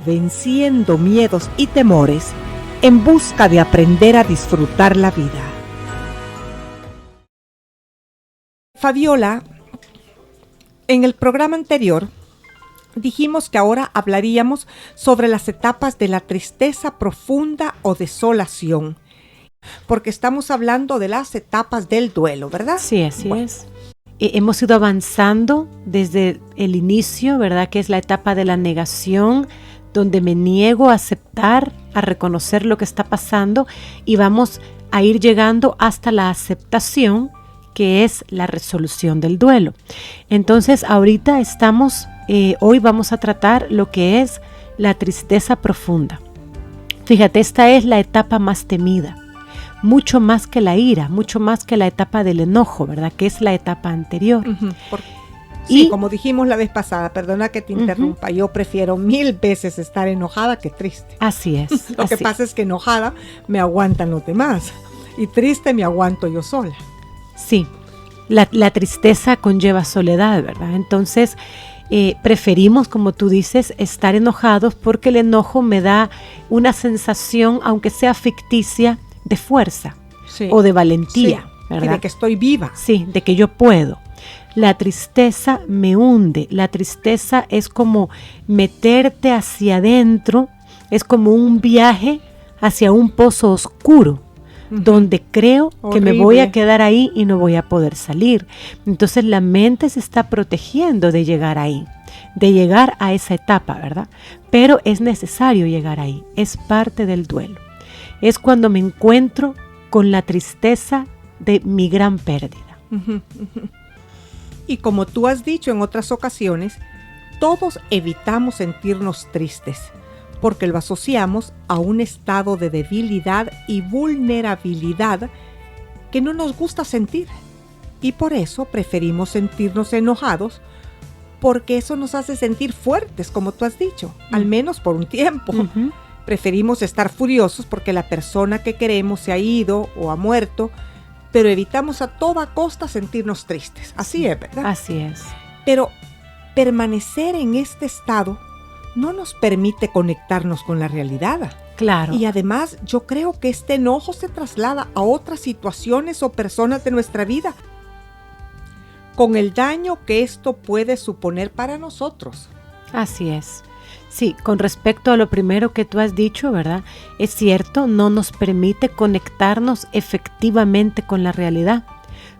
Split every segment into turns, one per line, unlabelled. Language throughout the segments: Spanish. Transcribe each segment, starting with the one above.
venciendo miedos y temores en busca de aprender a disfrutar la vida. Fabiola, en el programa anterior dijimos que ahora hablaríamos sobre las etapas de la tristeza profunda o desolación, porque estamos hablando de las etapas del duelo, ¿verdad?
Sí, así es. Hemos ido avanzando desde el inicio, ¿verdad? Que es la etapa de la negación, donde me niego a aceptar, a reconocer lo que está pasando, y vamos a ir llegando hasta la aceptación, que es la resolución del duelo. Entonces, ahorita hoy vamos a tratar lo que es la tristeza profunda. Fíjate, esta es la etapa más temida, mucho más que la ira, mucho más que la etapa del enojo, ¿verdad? Que es la etapa anterior.
Sí, como dijimos la vez pasada, perdona que te interrumpa, yo prefiero 1000 veces estar enojada que triste.
Así es.
Lo que pasa es que enojada me aguantan los demás y triste me aguanto yo sola.
Sí, la tristeza conlleva soledad, ¿verdad? Entonces, preferimos, como tú dices, estar enojados porque el enojo me da una sensación, aunque sea ficticia, de fuerza o de valentía, ¿verdad?
Y de que estoy viva.
Sí, de que yo puedo. La tristeza me hunde, la tristeza es como meterte hacia adentro, es como un viaje hacia un pozo oscuro, donde creo que me voy a quedar ahí y no voy a poder salir. Entonces la mente se está protegiendo de llegar ahí, de llegar a esa etapa, ¿verdad? Pero es necesario llegar ahí, es parte del duelo. Es cuando me encuentro con la tristeza de mi gran pérdida.
Y como tú has dicho en otras ocasiones, todos evitamos sentirnos tristes, porque lo asociamos a un estado de debilidad y vulnerabilidad que no nos gusta sentir. Y por eso preferimos sentirnos enojados, porque eso nos hace sentir fuertes, como tú has dicho, al menos por un tiempo. Preferimos estar furiosos porque la persona que queremos se ha ido o ha muerto, pero evitamos a toda costa sentirnos tristes. Así es, ¿verdad?
Así es.
Pero permanecer en este estado no nos permite conectarnos con la realidad.
Claro.
Y además, yo creo que este enojo se traslada a otras situaciones o personas de nuestra vida, con el daño que esto puede suponer para nosotros.
Así es. Sí, con respecto a lo primero que tú has dicho, ¿verdad? Es cierto, no nos permite conectarnos efectivamente con la realidad.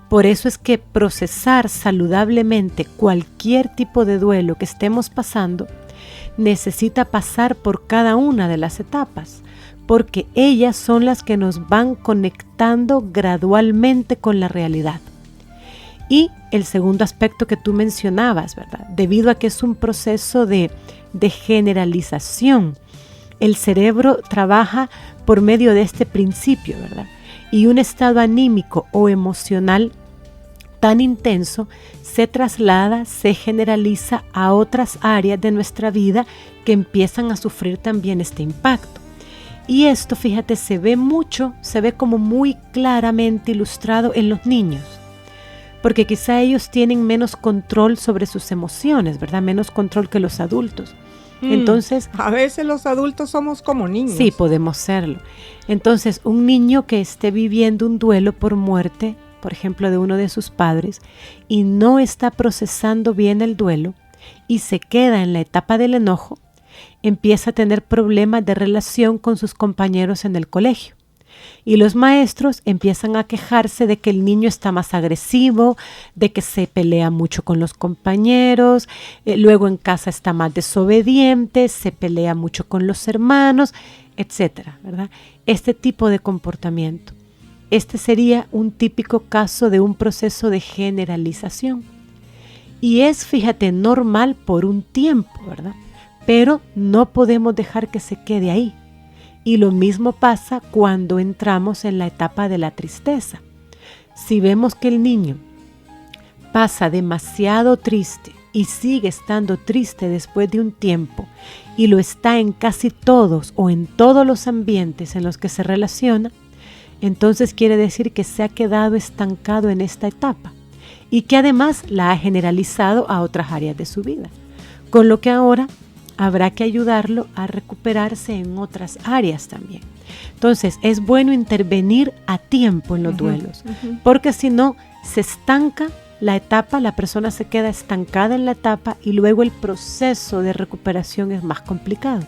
Por eso es que procesar saludablemente cualquier tipo de duelo que estemos pasando necesita pasar por cada una de las etapas, porque ellas son las que nos van conectando gradualmente con la realidad. Y el segundo aspecto que tú mencionabas, ¿verdad? Debido a que es un proceso de generalización, el cerebro trabaja por medio de este principio, ¿verdad? Y un estado anímico o emocional tan intenso se traslada, se generaliza a otras áreas de nuestra vida que empiezan a sufrir también este impacto. Y esto, fíjate, se ve como muy claramente ilustrado en los niños, porque quizá ellos tienen menos control sobre sus emociones, ¿verdad? Menos control que los adultos. Entonces,
a veces los adultos somos como niños.
Sí, podemos serlo. Entonces, un niño que esté viviendo un duelo por muerte, por ejemplo, de uno de sus padres, y no está procesando bien el duelo y se queda en la etapa del enojo, empieza a tener problemas de relación con sus compañeros en el colegio. Y los maestros empiezan a quejarse de que el niño está más agresivo, de que se pelea mucho con los compañeros, luego en casa está más desobediente, se pelea mucho con los hermanos, etcétera, ¿verdad? Este tipo de comportamiento. Este sería un típico caso de un proceso de generalización. Y es, fíjate, normal por un tiempo, ¿verdad? Pero no podemos dejar que se quede ahí. Y lo mismo pasa cuando entramos en la etapa de la tristeza. Si vemos que el niño pasa demasiado triste y sigue estando triste después de un tiempo y lo está en casi todos o en todos los ambientes en los que se relaciona, entonces quiere decir que se ha quedado estancado en esta etapa y que además la ha generalizado a otras áreas de su vida. Con lo que ahora habrá que ayudarlo a recuperarse en otras áreas también. Entonces, es bueno intervenir a tiempo en los duelos, porque si no, se estanca la etapa, la persona se queda estancada en la etapa y luego el proceso de recuperación es más complicado.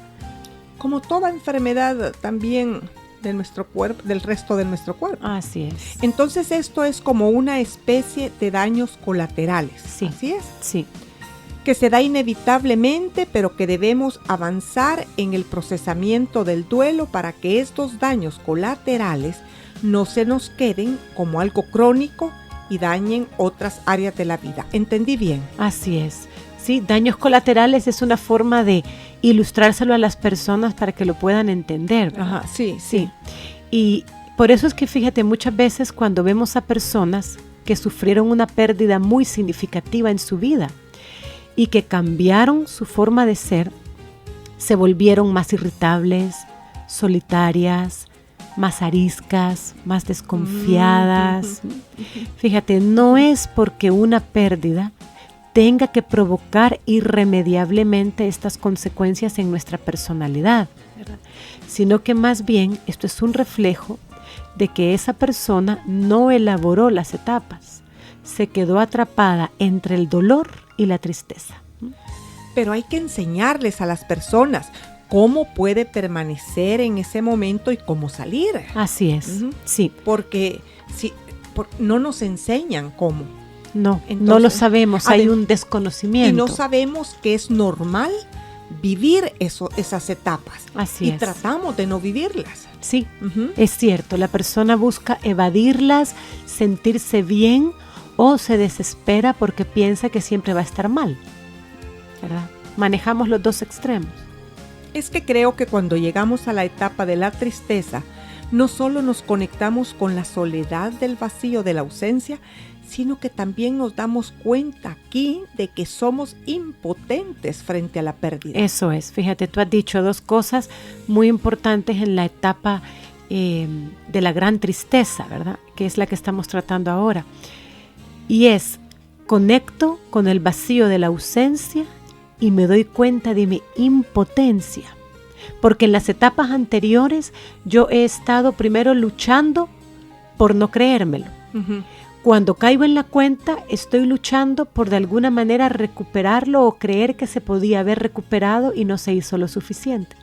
Como toda enfermedad también de nuestro cuerpo, del resto de nuestro cuerpo.
Así es.
Entonces esto es como una especie de daños colaterales.
Sí.
¿Así es?
Sí.
Que se da inevitablemente, pero que debemos avanzar en el procesamiento del duelo para que estos daños colaterales no se nos queden como algo crónico y dañen otras áreas de la vida. ¿Entendí bien?
Así es. Sí, daños colaterales es una forma de ilustrárselo a las personas para que lo puedan entender, ¿verdad?
Ajá, sí.
Y por eso es que fíjate, muchas veces cuando vemos a personas que sufrieron una pérdida muy significativa en su vida y que cambiaron su forma de ser, se volvieron más irritables, solitarias, más ariscas, más desconfiadas. Fíjate, no es porque una pérdida tenga que provocar irremediablemente estas consecuencias en nuestra personalidad, ¿verdad? Sino que más bien esto es un reflejo de que esa persona no elaboró las etapas, se quedó atrapada entre el dolor y la tristeza.
Pero hay que enseñarles a las personas cómo puede permanecer en ese momento y cómo salir.
Así es, sí.
Porque no nos enseñan cómo.
No,
Entonces,
no lo sabemos, hay un desconocimiento.
Y no sabemos que es normal vivir esas etapas.
Así es.
Y tratamos de no vivirlas.
Sí, es cierto, la persona busca evadirlas, sentirse bien o se desespera porque piensa que siempre va a estar mal, ¿verdad? Manejamos los dos extremos.
Es que creo que cuando llegamos a la etapa de la tristeza, no solo nos conectamos con la soledad del vacío de la ausencia, sino que también nos damos cuenta aquí de que somos impotentes frente a la pérdida.
Eso es, fíjate, tú has dicho dos cosas muy importantes en la etapa de la gran tristeza, ¿verdad? Que es la que estamos tratando ahora. Y es, conecto con el vacío de la ausencia y me doy cuenta de mi impotencia. Porque en las etapas anteriores yo he estado primero luchando por no creérmelo. Cuando caigo en la cuenta, estoy luchando por de alguna manera recuperarlo o creer que se podía haber recuperado y no se hizo lo suficiente.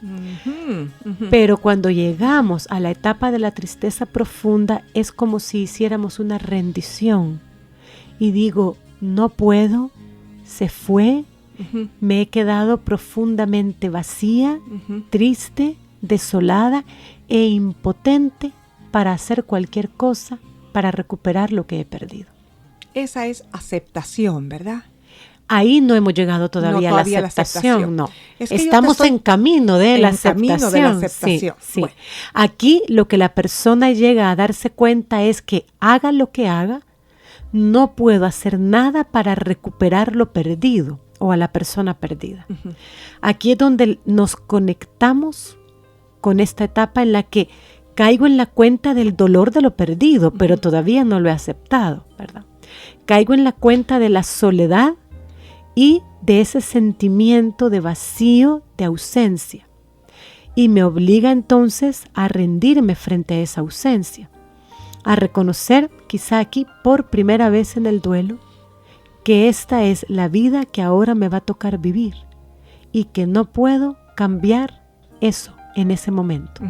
Pero cuando llegamos a la etapa de la tristeza profunda, es como si hiciéramos una rendición. Y digo, no puedo, se fue, me he quedado profundamente vacía, triste, desolada e impotente para hacer cualquier cosa para recuperar lo que he perdido.
Esa es aceptación, ¿verdad?
Ahí no hemos llegado todavía, a la aceptación, no.
Es que
estamos en camino de la aceptación. Sí. Bueno, aquí lo que la persona llega a darse cuenta es que haga lo que haga, no puedo hacer nada para recuperar lo perdido o a la persona perdida. Aquí es donde nos conectamos con esta etapa en la que caigo en la cuenta del dolor de lo perdido, pero todavía no lo he aceptado, ¿verdad? Caigo en la cuenta de la soledad y de ese sentimiento de vacío, de ausencia. Y me obliga entonces a rendirme frente a esa ausencia, a reconocer, quizá aquí por primera vez en el duelo, que esta es la vida que ahora me va a tocar vivir y que no puedo cambiar eso en ese momento.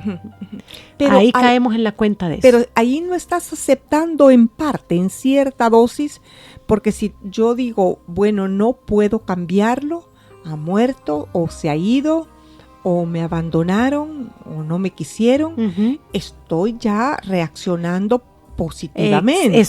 Pero ahí caemos en la cuenta de eso.
Pero ahí no estás aceptando en parte, en cierta dosis, porque si yo digo, bueno, no puedo cambiarlo, ha muerto o se ha ido o me abandonaron o no me quisieron, estoy ya reaccionando positivamente.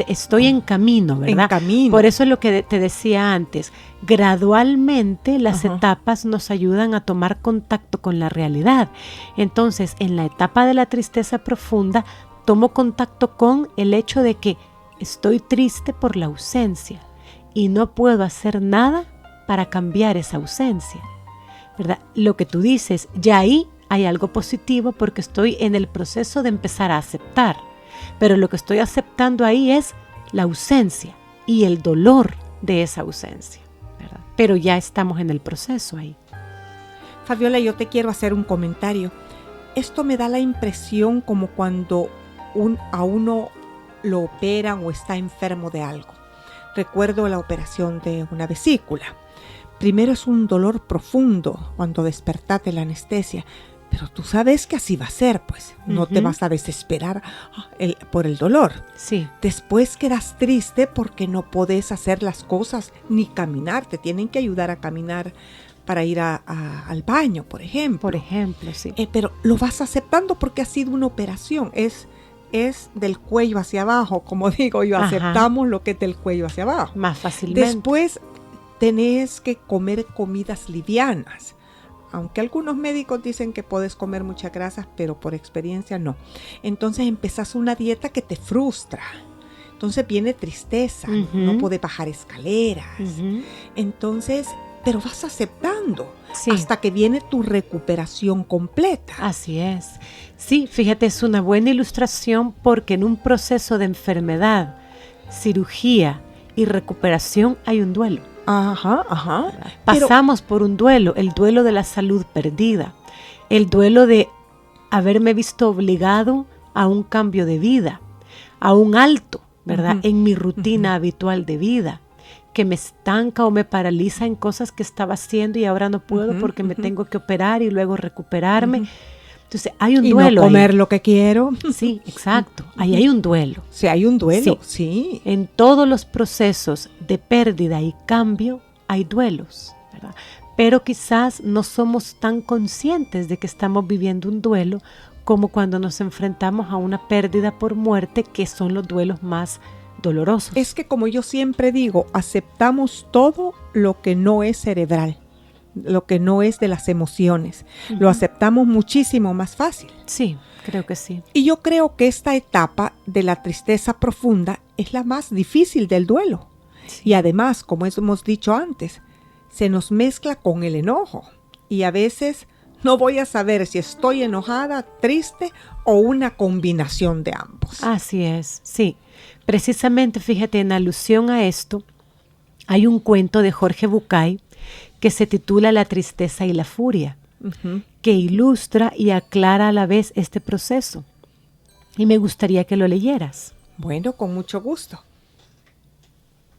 Estoy en camino, ¿verdad?
En camino.
Por eso es lo que te decía antes. Gradualmente las etapas nos ayudan a tomar contacto con la realidad. Entonces, en la etapa de la tristeza profunda, tomo contacto con el hecho de que estoy triste por la ausencia y no puedo hacer nada para cambiar esa ausencia, ¿verdad? Lo que tú dices, ya ahí hay algo positivo porque estoy en el proceso de empezar a aceptar. Pero lo que estoy aceptando ahí es la ausencia y el dolor de esa ausencia, ¿verdad? Pero ya estamos en el proceso ahí.
Fabiola, yo te quiero hacer un comentario. Esto me da la impresión como cuando a uno lo operan o está enfermo de algo. Recuerdo la operación de una vesícula. Primero es un dolor profundo cuando despertas de la anestesia, pero tú sabes que así va a ser, pues. No te vas a desesperar por el dolor.
Sí.
Después quedas triste porque no podés hacer las cosas ni caminar. Te tienen que ayudar a caminar para ir al baño, por ejemplo.
Por ejemplo, sí.
Pero lo vas aceptando porque ha sido una operación. Es del cuello hacia abajo, como digo yo. Aceptamos lo que es del cuello hacia abajo.
Más fácilmente.
Después tenés que comer comidas livianas. Aunque algunos médicos dicen que puedes comer muchas grasas, pero por experiencia no. Entonces empezás una dieta que te frustra. Entonces viene tristeza, no podés bajar escaleras. Entonces, pero vas aceptando hasta que viene tu recuperación completa.
Así es. Sí, fíjate, es una buena ilustración porque en un proceso de enfermedad, cirugía y recuperación hay un duelo. Pasamos por un duelo, el duelo de la salud perdida, el duelo de haberme visto obligado a un cambio de vida, a un alto, ¿verdad? En mi rutina habitual de vida, que me estanca o me paraliza en cosas que estaba haciendo y ahora no puedo porque me tengo que operar y luego recuperarme. Entonces hay un duelo.
Y no comer lo que quiero.
Sí, exacto. Ahí hay un duelo.
Sí, hay un duelo, sí.
En todos los procesos de pérdida y cambio hay duelos, ¿verdad? Pero quizás no somos tan conscientes de que estamos viviendo un duelo como cuando nos enfrentamos a una pérdida por muerte, que son los duelos más dolorosos.
Es que, como yo siempre digo, aceptamos todo lo que no es cerebral, lo que no es de las emociones. Lo aceptamos muchísimo más fácil.
Sí, creo que sí.
Y yo creo que esta etapa de la tristeza profunda es la más difícil del duelo. Sí. Y además, como hemos dicho antes, se nos mezcla con el enojo. Y a veces no voy a saber si estoy enojada, triste o una combinación de ambos.
Así es, sí. Precisamente, fíjate, en alusión a esto, hay un cuento de Jorge Bucay que se titula La tristeza y la furia, que ilustra y aclara a la vez este proceso. Y me gustaría que lo leyeras.
Bueno, con mucho gusto.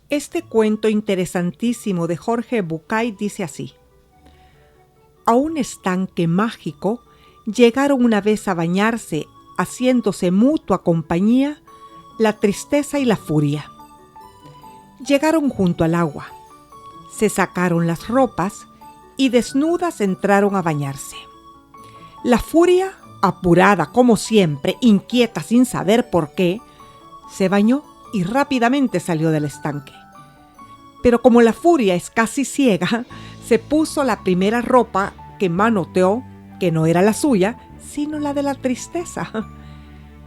Este cuento interesantísimo de Jorge Bucay dice así: a un estanque mágico llegaron una vez a bañarse, haciéndose mutua compañía, la tristeza y la furia. Llegaron junto al agua, se sacaron las ropas y desnudas entraron a bañarse. La furia, apurada como siempre, inquieta sin saber por qué, se bañó y rápidamente salió del estanque. Pero como la furia es casi ciega, se puso la primera ropa que manoteó, que no era la suya, sino la de la tristeza.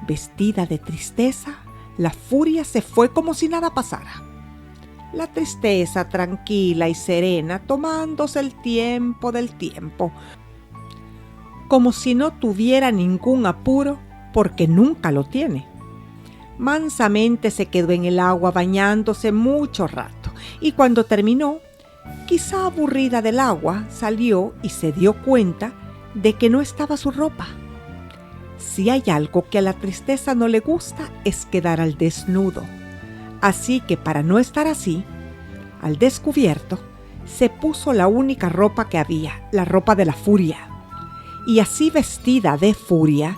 Vestida de tristeza, la furia se fue como si nada pasara. La tristeza, tranquila y serena, tomándose el tiempo del tiempo, como si no tuviera ningún apuro, porque nunca lo tiene. Mansamente se quedó en el agua bañándose mucho rato, y cuando terminó, quizá aburrida del agua, salió y se dio cuenta de que no estaba su ropa. Si hay algo que a la tristeza no le gusta, es quedar al desnudo. Así que para no estar así, al descubierto, se puso la única ropa que había, la ropa de la furia. Y así vestida de furia,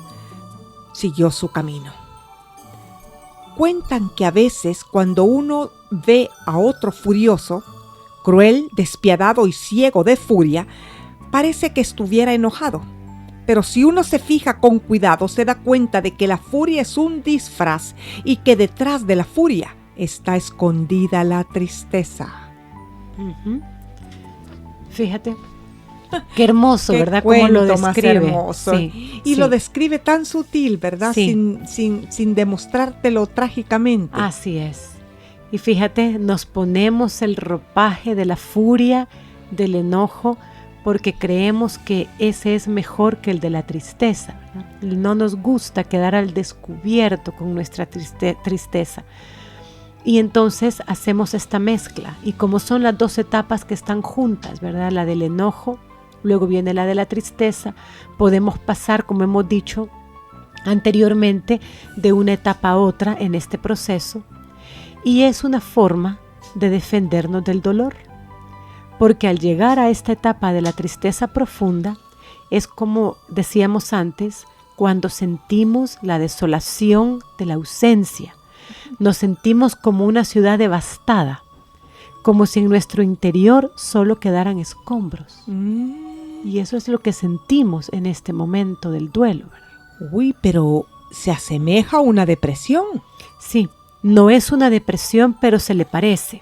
siguió su camino. Cuentan que a veces cuando uno ve a otro furioso, cruel, despiadado y ciego de furia, parece que estuviera enojado. Pero si uno se fija con cuidado, se da cuenta de que la furia es un disfraz y que detrás de la furia está escondida la tristeza.
Fíjate. Qué hermoso, ¿verdad?
Cómo
lo
describe. Más hermoso.
Sí,
y lo describe tan sutil, ¿verdad?
Sí.
Sin demostrártelo trágicamente.
Así es. Y fíjate, nos ponemos el ropaje de la furia, del enojo, porque creemos que ese es mejor que el de la tristeza, ¿verdad? No nos gusta quedar al descubierto con nuestra tristeza. Y entonces hacemos esta mezcla. Y como son las dos etapas que están juntas, ¿verdad? La del enojo luego viene la de la tristeza. Podemos pasar, como hemos dicho anteriormente, de una etapa a otra en este proceso. Y es una forma de defendernos del dolor. Porque al llegar a esta etapa de la tristeza profunda, es como decíamos antes, cuando sentimos la desolación de la ausencia. Nos sentimos como una ciudad devastada, como si en nuestro interior solo quedaran escombros. Y eso es lo que sentimos en este momento del duelo, ¿verdad?
Uy, pero se asemeja a una depresión.
Sí, no es una depresión, pero se le parece.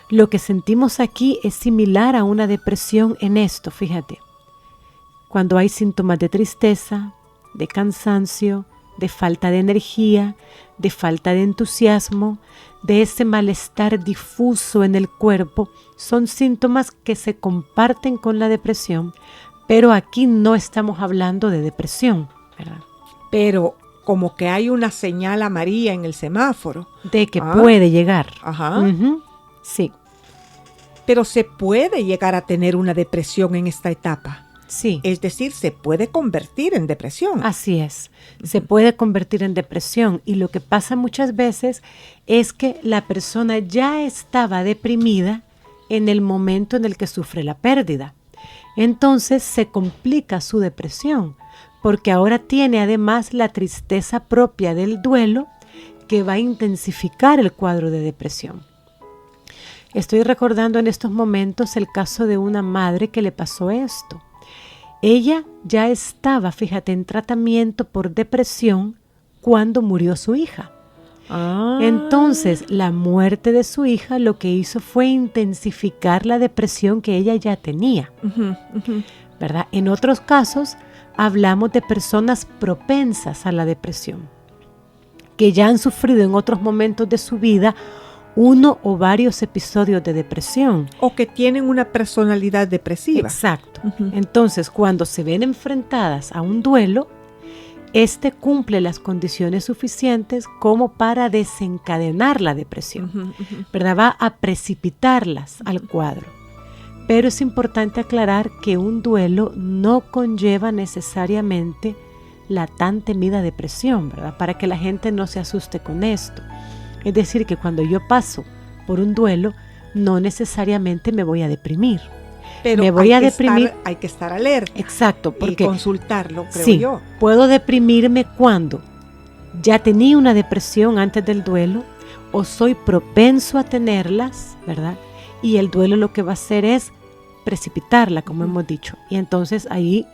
Lo que sentimos aquí es similar a una depresión en esto, fíjate. Cuando hay síntomas de tristeza, de cansancio, de falta de energía, de falta de entusiasmo, de ese malestar difuso en el cuerpo, son síntomas que se comparten con la depresión, pero aquí no estamos hablando de depresión, ¿verdad?
Pero como que hay una señal amarilla en el semáforo.
De que puede llegar.
Ajá.
Sí.
Pero se puede llegar a tener una depresión en esta etapa.
Sí.
Es decir, se puede convertir en depresión.
Así es, se puede convertir en depresión y lo que pasa muchas veces es que la persona ya estaba deprimida en el momento en el que sufre la pérdida. Entonces se complica su depresión porque ahora tiene además la tristeza propia del duelo que va a intensificar el cuadro de depresión. Estoy recordando en estos momentos el caso de una madre que le pasó esto. Ella ya estaba, fíjate, en tratamiento por depresión cuando murió su hija. Entonces, la muerte de su hija lo que hizo fue intensificar la depresión que ella ya tenía, ¿verdad? En otros casos, hablamos de personas propensas a la depresión, que ya han sufrido en otros momentos de su vida uno o varios episodios de depresión.
O que tienen una personalidad depresiva.
Exacto. Entonces, cuando se ven enfrentadas a un duelo, este cumple las condiciones suficientes como para desencadenar la depresión, ¿verdad? Va a precipitarlas al cuadro. Pero es importante aclarar que un duelo no conlleva necesariamente la tan temida depresión, ¿verdad? Para que la gente no se asuste con esto. Es decir, que cuando yo paso por un duelo, no necesariamente me voy a deprimir.
Pero
me voy a deprimir.
Hay que estar alerta.
Exacto, porque
y consultarlo, creo
sí,
yo.
Puedo deprimirme cuando ya tenía una depresión antes del duelo o soy propenso a tenerlas, ¿verdad? Y el duelo lo que va a hacer es precipitarla, como hemos dicho. Y entonces ahí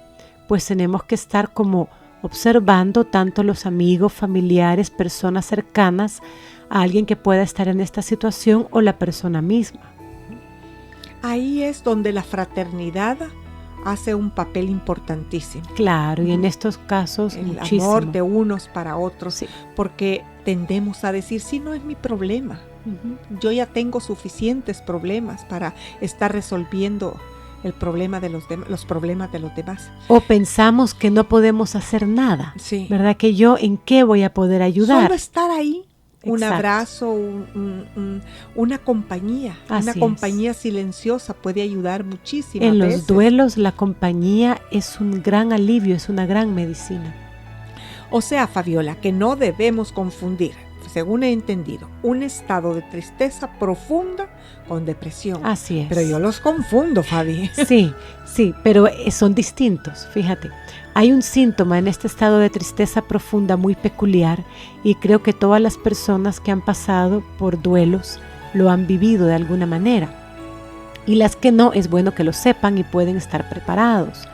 pues tenemos que estar como observando tanto los amigos, familiares, personas cercanas a alguien que pueda estar en esta situación o la persona misma.
Ahí es donde la fraternidad hace un papel importantísimo.
Claro, y en estos casos
el
muchísimo.
amor de unos para otros,
sí.
Porque tendemos a decir, sí, no es mi problema. Yo ya tengo suficientes problemas para estar resolviendo el problema de los problemas de los demás.
O pensamos que no podemos hacer nada,
sí.
¿Verdad? Que yo, ¿en qué voy a poder ayudar?
Solo estar ahí. Un
Exacto.
abrazo, una compañía.
Así
una compañía silenciosa puede ayudar muchísimas
veces. En
veces.
los duelos la compañía es un gran alivio, es una gran medicina.
O sea, Fabiola, que no debemos confundir, según he entendido, un estado de tristeza profunda con depresión.
Así es.
Pero yo los confundo, Fabi.
Sí, pero son distintos, fíjate. Hay un síntoma en este estado de tristeza profunda muy peculiar y creo que todas las personas que han pasado por duelos lo han vivido de alguna manera. Y las que no, es bueno que lo sepan y pueden estar preparados.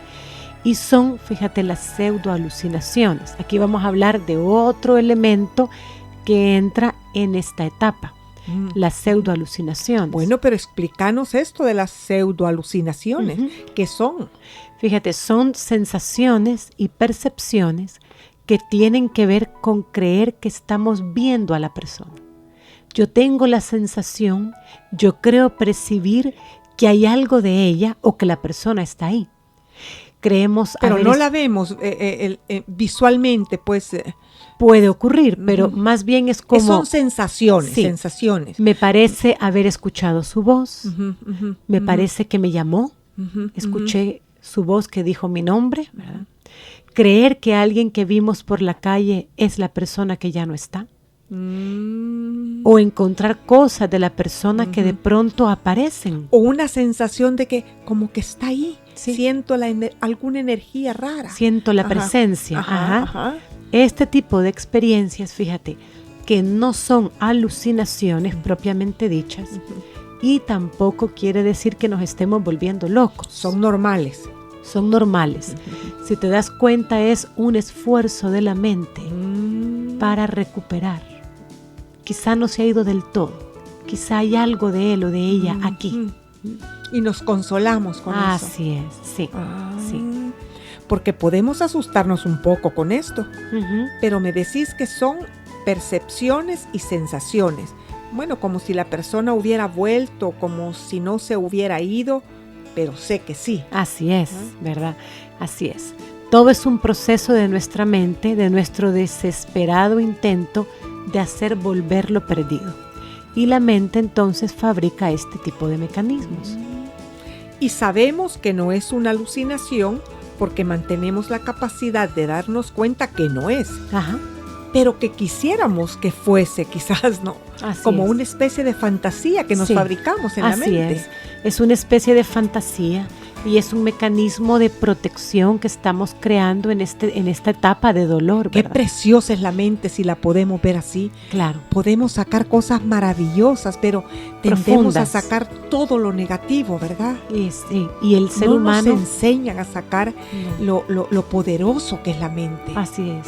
Y son, fíjate, las pseudoalucinaciones. Aquí vamos a hablar de otro elemento que entra en esta etapa, las pseudoalucinaciones.
Bueno, pero explícanos esto de las pseudoalucinaciones. ¿Qué son?
Fíjate, son sensaciones y percepciones que tienen que ver con creer que estamos viendo a la persona. Yo tengo la sensación, yo creo percibir que hay algo de ella o que la persona está ahí. Creemos
pero no la vemos visualmente, pues.
Puede ocurrir, pero más bien es como...
Son sensaciones,
sí,
sensaciones.
Me parece haber escuchado su voz, me parece que me llamó, escuché su voz que dijo mi nombre, ¿verdad? Creer que alguien que vimos por la calle es la persona que ya no está. O encontrar cosas de la persona que de pronto aparecen.
O una sensación de que como que está ahí.
Sí.
Siento alguna energía rara.
Siento la presencia. Ajá. Este tipo de experiencias, fíjate, que no son alucinaciones propiamente dichas y tampoco quiere decir que nos estemos volviendo locos.
Son normales.
Son normales. Si te das cuenta, es un esfuerzo de la mente para recuperar. Quizá no se ha ido del todo. Quizá hay algo de él o de ella aquí.
Y nos consolamos con eso.
Así es, sí. Sí.
Porque podemos asustarnos un poco con esto. Pero me decís que son percepciones y sensaciones. Bueno, como si la persona hubiera vuelto, como si no se hubiera ido, pero sé que sí.
Así es, ¿verdad? Así es. Todo es un proceso de nuestra mente, de nuestro desesperado intento de hacer volver lo perdido. Y la mente entonces fabrica este tipo de mecanismos.
Y sabemos que no es una alucinación porque mantenemos la capacidad de darnos cuenta que no es.
Ajá.
Pero que quisiéramos que fuese, quizás no.
Así
como
es.
una especie de fantasía que nos fabricamos en la mente.
Así es una especie de fantasía y es un mecanismo de protección que estamos creando en esta etapa de dolor,
Qué
¿verdad?
preciosa es la mente si la podemos ver así.
Claro.
Podemos sacar cosas maravillosas, pero tendemos
Profundas.
a sacar todo lo negativo, ¿verdad?
Y el ser
no
humano
nos enseñan a sacar lo poderoso que es la mente.
Así es.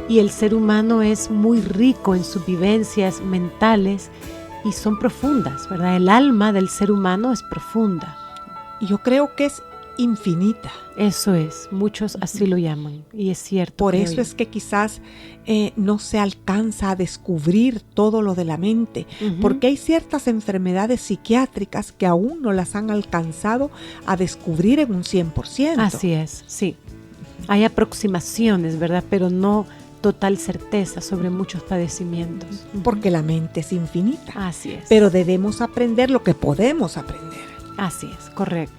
Y el ser humano es muy rico en sus vivencias mentales y son profundas, ¿verdad? El alma del ser humano es profunda.
Y yo creo que es infinita.
Eso es, muchos así lo llaman y es cierto.
Por eso es que quizás no se alcanza a descubrir todo lo de la mente, porque hay ciertas enfermedades psiquiátricas que aún no las han alcanzado a descubrir en un 100%.
Así es, sí. Hay aproximaciones, ¿verdad? Pero no total certeza sobre muchos padecimientos.
Porque la mente es infinita.
Así es.
Pero debemos aprender lo que podemos aprender.
Así es, correcto.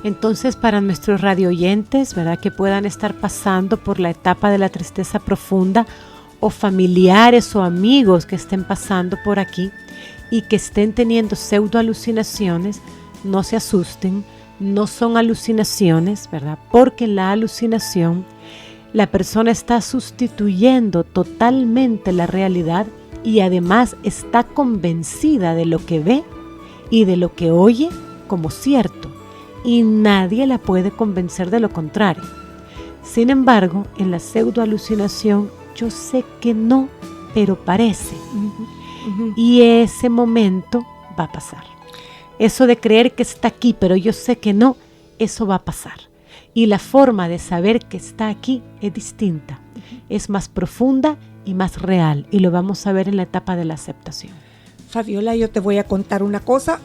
Entonces, para nuestros radioyentes, ¿verdad? Que puedan estar pasando por la etapa de la tristeza profunda o familiares o amigos que estén pasando por aquí y que estén teniendo pseudoalucinaciones, no se asusten, no son alucinaciones, ¿verdad? Porque la alucinación, la persona está sustituyendo totalmente la realidad y además está convencida de lo que ve y de lo que oye como cierto. Y nadie la puede convencer de lo contrario. Sin embargo, en la pseudoalucinación, yo sé que no, pero parece. Y ese momento va a pasar. Eso de creer que está aquí, pero yo sé que no, eso va a pasar. Y la forma de saber que está aquí es distinta. Es más profunda y más real. Y lo vamos a ver en la etapa de la aceptación.
Fabiola, yo te voy a contar una cosa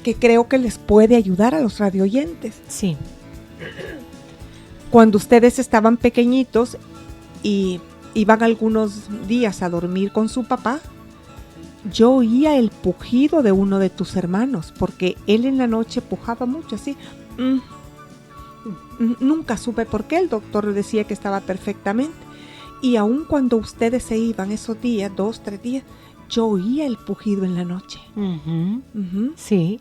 que creo que les puede ayudar a los radioyentes.
Sí.
Cuando ustedes estaban pequeñitos y iban algunos días a dormir con su papá, yo oía el pujido de uno de tus hermanos, porque él en la noche pujaba mucho así. Nunca supe por qué, el doctor decía que estaba perfectamente. Y aun cuando ustedes se iban esos días, 2, 3 días, yo oía el pujido en la noche.
Sí.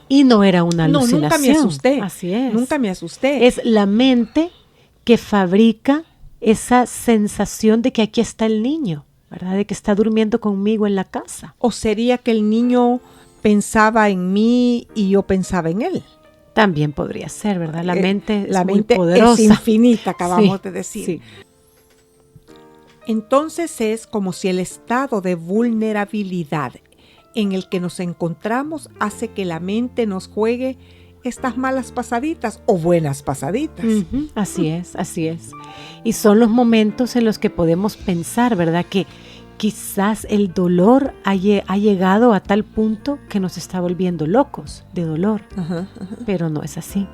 Y no era una alucinación.
No, nunca me asusté.
Así es.
Nunca me asusté.
Es la mente que fabrica esa sensación de que aquí está el niño, ¿verdad? De que está durmiendo conmigo en la casa.
¿O sería que el niño pensaba en mí y yo pensaba en él?
También podría ser, ¿verdad? La mente es muy
mente
poderosa.
es infinita, acabamos de decir.
Sí.
Entonces es como si el estado de vulnerabilidad en el que nos encontramos hace que la mente nos juegue estas malas pasaditas o buenas pasaditas.
Así es, así es. Y son los momentos en los que podemos pensar, ¿verdad? Que quizás el dolor ha llegado a tal punto que nos está volviendo locos de dolor. Pero no es así.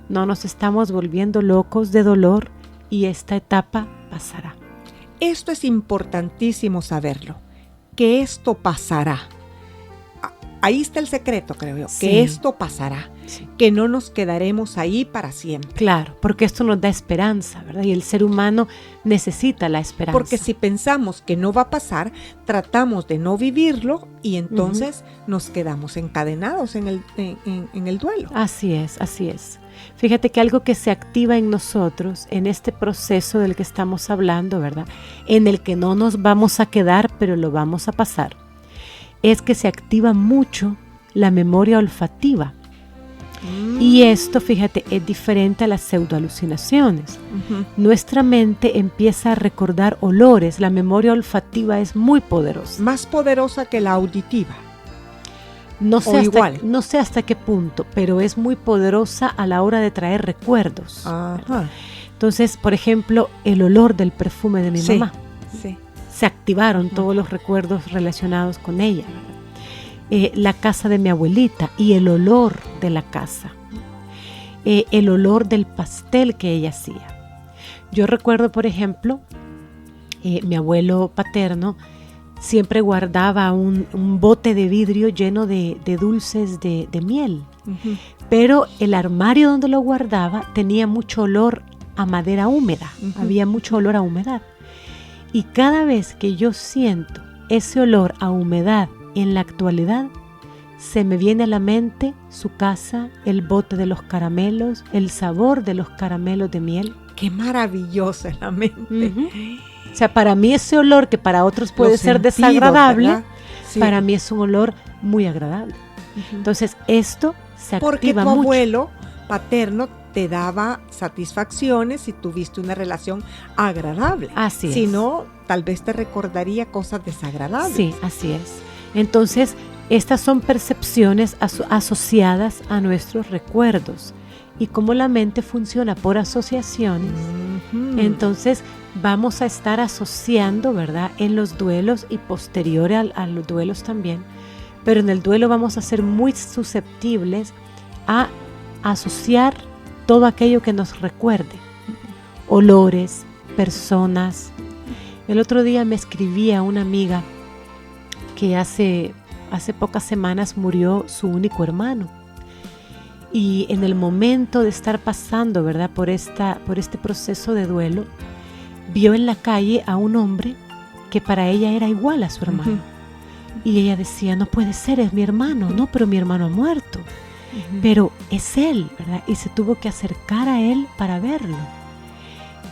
No nos estamos volviendo locos de dolor y esta etapa pasará. Esto
es importantísimo saberlo, que esto pasará. ahí está el secreto, creo yo,
Sí.
que esto pasará,
Sí.
que no nos quedaremos ahí para siempre.
Claro, porque esto nos da esperanza, ¿verdad? Y el ser humano necesita la esperanza.
Porque si pensamos que no va a pasar, tratamos de no vivirlo y entonces nos quedamos encadenados en el duelo.
Así es, así es. Fíjate que algo que se activa en nosotros, en este proceso del que estamos hablando, ¿verdad? En el que no nos vamos a quedar, pero lo vamos a pasar, es que se activa mucho la memoria olfativa. Y esto, fíjate, es diferente a las pseudoalucinaciones.
Ujú.
Nuestra mente empieza a recordar olores. La memoria olfativa es muy poderosa.
Más poderosa que la auditiva.
No sé,
O igual.
no sé hasta qué punto, pero es muy poderosa a la hora de traer recuerdos.
Ajá.
Entonces, por ejemplo, el olor del perfume de mi
Sí.
mamá.
Sí.
Se activaron todos los recuerdos relacionados con ella. La casa de mi abuelita y el olor de la casa. El olor del pastel que ella hacía. Yo recuerdo, por ejemplo, mi abuelo paterno siempre guardaba un bote de vidrio lleno de dulces de miel.
Ujú.
Pero el armario donde lo guardaba tenía mucho olor a madera húmeda.
Ujú.
Había mucho olor a humedad. Y cada vez que yo siento ese olor a humedad en la actualidad, se me viene a la mente su casa, el bote de los caramelos, el sabor de los caramelos de miel.
Qué maravillosa es la mente.
Ujú. O sea, para mí ese olor que para otros puede
Los
ser
sentidos,
desagradable,
¿verdad? Sí.
para mí es un olor muy agradable.
Ujú.
Entonces esto se
Porque
activa
tu
mucho.
abuelo paterno te daba satisfacciones si tuviste una relación agradable.
Así
Si
es.
no, tal vez te recordaría cosas desagradables.
Sí, así es. Entonces, estas son percepciones asociadas a nuestros recuerdos. Y como la mente funciona por asociaciones,
Ujú.
entonces vamos a estar asociando, ¿verdad? En los duelos y posterior a los duelos también. Pero en el duelo vamos a ser muy susceptibles a asociar todo aquello que nos recuerde. Olores, personas. El otro día me escribía una amiga que hace pocas semanas murió su único hermano. Y en el momento de estar pasando, ¿verdad? por este proceso de duelo, vio en la calle a un hombre que para ella era igual a su hermano.
Ujú.
Y ella decía, no puede ser, es mi hermano. No, pero mi hermano ha muerto.
Ujú.
Pero es él, ¿verdad? Y se tuvo que acercar a él para verlo.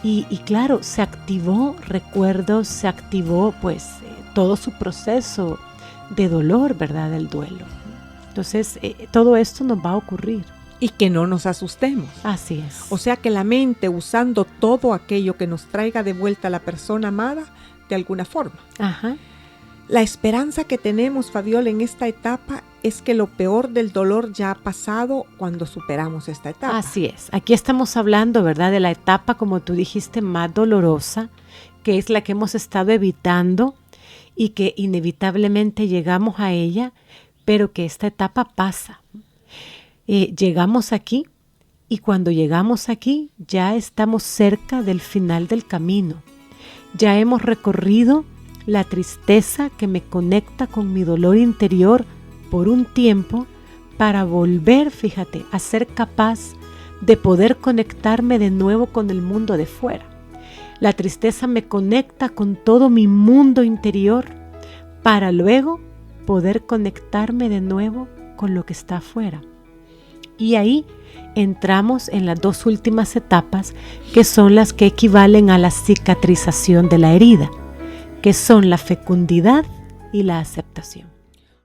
Y claro, se activó recuerdos, se activó pues todo su proceso de dolor, ¿verdad? Del duelo. Entonces, todo esto nos va a ocurrir.
Y que no nos asustemos.
Así es.
O sea que la mente, usando todo aquello que nos traiga de vuelta a la persona amada, de alguna forma.
Ajá.
La esperanza que tenemos, Fabiola, en esta etapa es que lo peor del dolor ya ha pasado cuando superamos esta etapa.
Así es. Aquí estamos hablando, ¿verdad? De la etapa, como tú dijiste, más dolorosa, que es la que hemos estado evitando y que inevitablemente llegamos a ella, pero que esta etapa pasa. Llegamos aquí y cuando llegamos aquí ya estamos cerca del final del camino. Ya hemos recorrido la tristeza que me conecta con mi dolor interior por un tiempo para volver, fíjate, a ser capaz de poder conectarme de nuevo con el mundo de fuera. La tristeza me conecta con todo mi mundo interior para luego poder conectarme de nuevo con lo que está afuera. Y ahí entramos en las dos últimas etapas, que son las que equivalen a la cicatrización de la herida, que son la fecundidad y la aceptación.